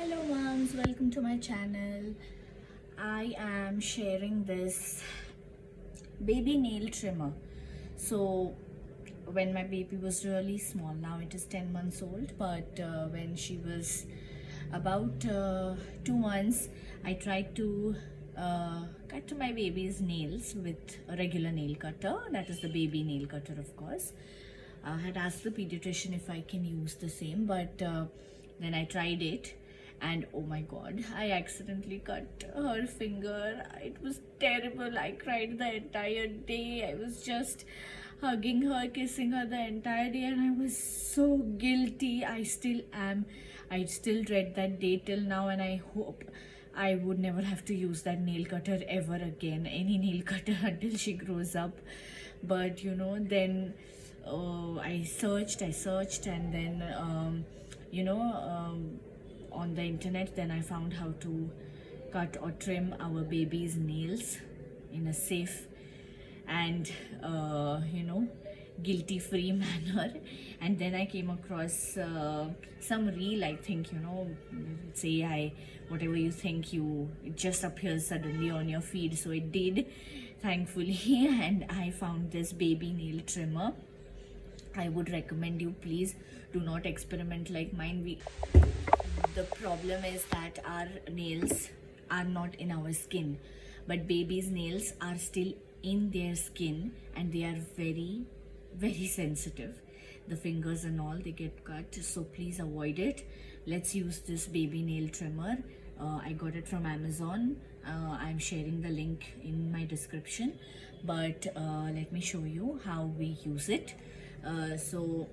Hello moms, welcome to my channel. I am sharing this baby nail trimmer. So when my baby was really small, now it is 10 months old, but when she was about 2 months, I tried to cut to my baby's nails with a regular nail cutter. That is the baby nail cutter, of course. I had asked the pediatrician if I can use the same, but then I tried it, and oh my god, I accidentally cut her finger. It was terrible. I cried the entire day. I was just hugging her, kissing her the entire day, and I was so guilty. I still am. I still dread that day till now, and I hope I would never have to use that nail cutter ever again, any nail cutter until she grows up. But then I searched, and then on the internet, then I found how to cut or trim our baby's nails in a safe and guilty free manner. And then I came across some reel, I think, say whatever you think, it just appears suddenly on your feed. So it did, thankfully. And I found this baby nail trimmer. I would recommend you, please do not experiment like mine. The problem is that our nails are not in our skin, but baby's nails are still in their skin, and they are very, very sensitive. The fingers and all, they get cut, so please avoid it. Let's use this baby nail trimmer. I got it from Amazon. I'm sharing the link in my description, but let me show you how we use it. So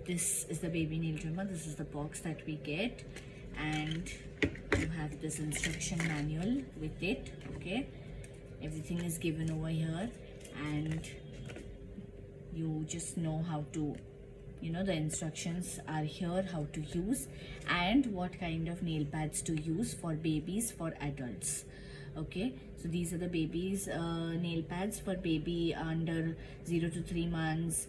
this is the baby nail trimmer. This is the box that we get, and you have this instruction manual with it. Okay, everything is given over here, and you just know how to, the instructions are here, how to use and what kind of nail pads to use for babies, for adults. Okay, so these are the baby's nail pads for baby under 0 to 3 months,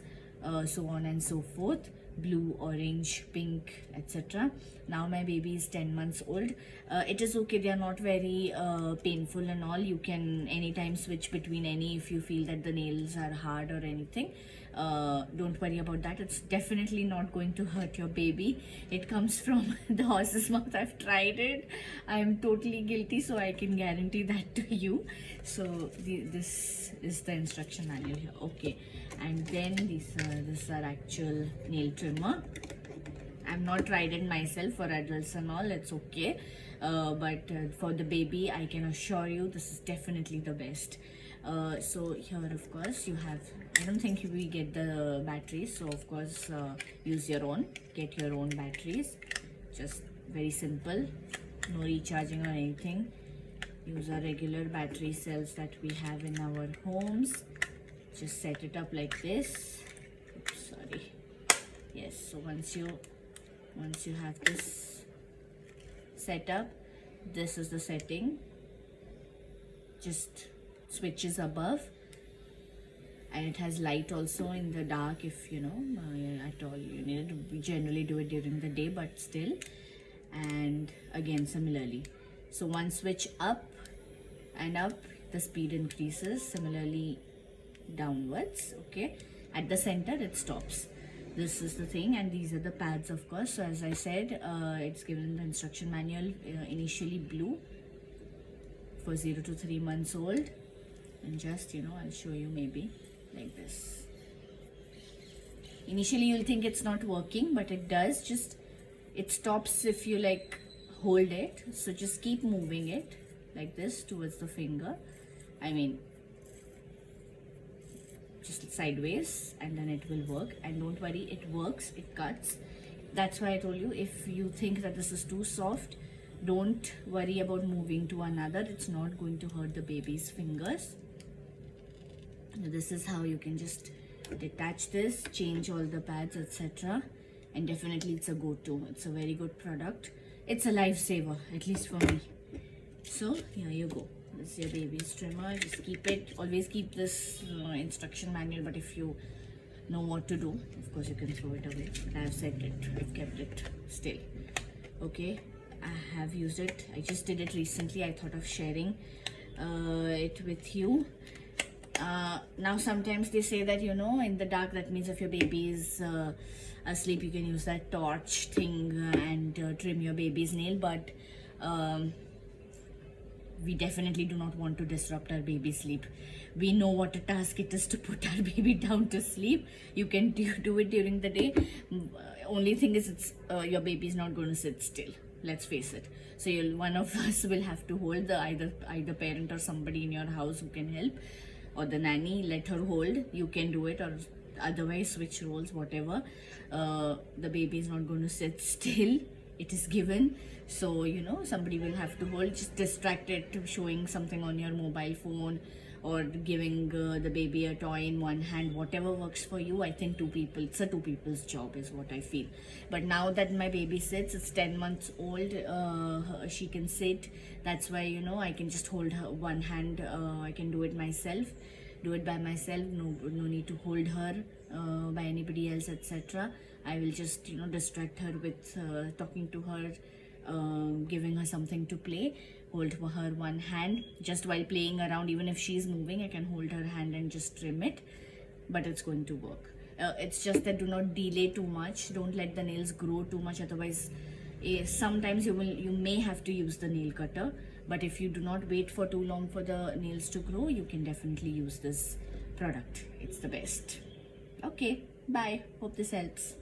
so on and so forth. Blue, orange, pink, etc. Now my baby is 10 months old. It is okay, they are not very painful and all. You can anytime switch between any if you feel that the nails are hard or anything. Don't worry about that. It's definitely not going to hurt your baby. It comes from the horse's mouth. I've tried it. I'm totally guilty, so I can guarantee that to you. So this is the instruction manual here. Okay, and then these are actual nail trimmer. I've not tried it myself. For adults and all, it's okay, but for the baby, I can assure you this is definitely the best. So here, of course, you have, I don't think we get the batteries, so of course use your own, get your own batteries. Just very simple, no recharging or anything. Use our regular battery cells that we have in our homes. Just set it up like this. Oops, sorry. Yes, so once you have this set up, this is the setting. Just switches above, and it has light also in the dark if at all you need it. We generally do it during the day, but still. And again, similarly, so one switch up and up, the speed increases. Similarly downwards. Okay, at the center it stops. This is the thing, and these are the pads, of course. So as I said, it's given in the instruction manual, initially blue for 0 to 3 months old, and just I'll show you maybe like this. Initially you'll think it's not working, but it does. Just it stops if you hold it, so just keep moving it like this towards the finger. I mean, just sideways, and then it will work. And don't worry, it works, it cuts. That's why I told you, if you think that this is too soft, don't worry about moving to another. It's not going to hurt the baby's fingers. This is how you can just detach this, change all the pads, etc. And definitely it's a go-to. It's a very good product. It's a lifesaver, at least for me. So here you go. This is your baby's trimmer. Just keep it, always keep this instruction manual, but if you know what to do, of course you can throw it away, but I've set it, I've kept it still. Okay, I have used it. I just did it recently. I thought of sharing it with you. Now sometimes they say that, you know, in the dark, that means if your baby is asleep, you can use that torch thing and trim your baby's nail, but we definitely do not want to disrupt our baby's sleep. We know what a task it is to put our baby down to sleep. You can do it during the day. Only thing is, it's your baby is not going to sit still. Let's face it. So one of us will have to hold the either parent or somebody in your house who can help, or the nanny. Let her hold. You can do it, or otherwise switch roles, whatever. The baby is not going to sit still. It is given, so you know, somebody will have to hold. Just distract it to showing something on your mobile phone, or giving the baby a toy in one hand, whatever works for you. I think it's a two people's job is what I feel. But now that my baby sits, it's 10 months old, she can sit. That's why, you know, I can just hold her one hand. I can do it by myself. No need to hold her by anybody else, etc. I will just, you know, distract her with talking to her, giving her something to play, hold her one hand just while playing around. Even if she's moving, I can hold her hand and just trim it, but it's going to work. It's just that do not delay too much. Don't let the nails grow too much, otherwise sometimes you may have to use the nail cutter. But if you do not wait for too long for the nails to grow, you can definitely use this product. It's the best. Okay, bye. Hope this helps.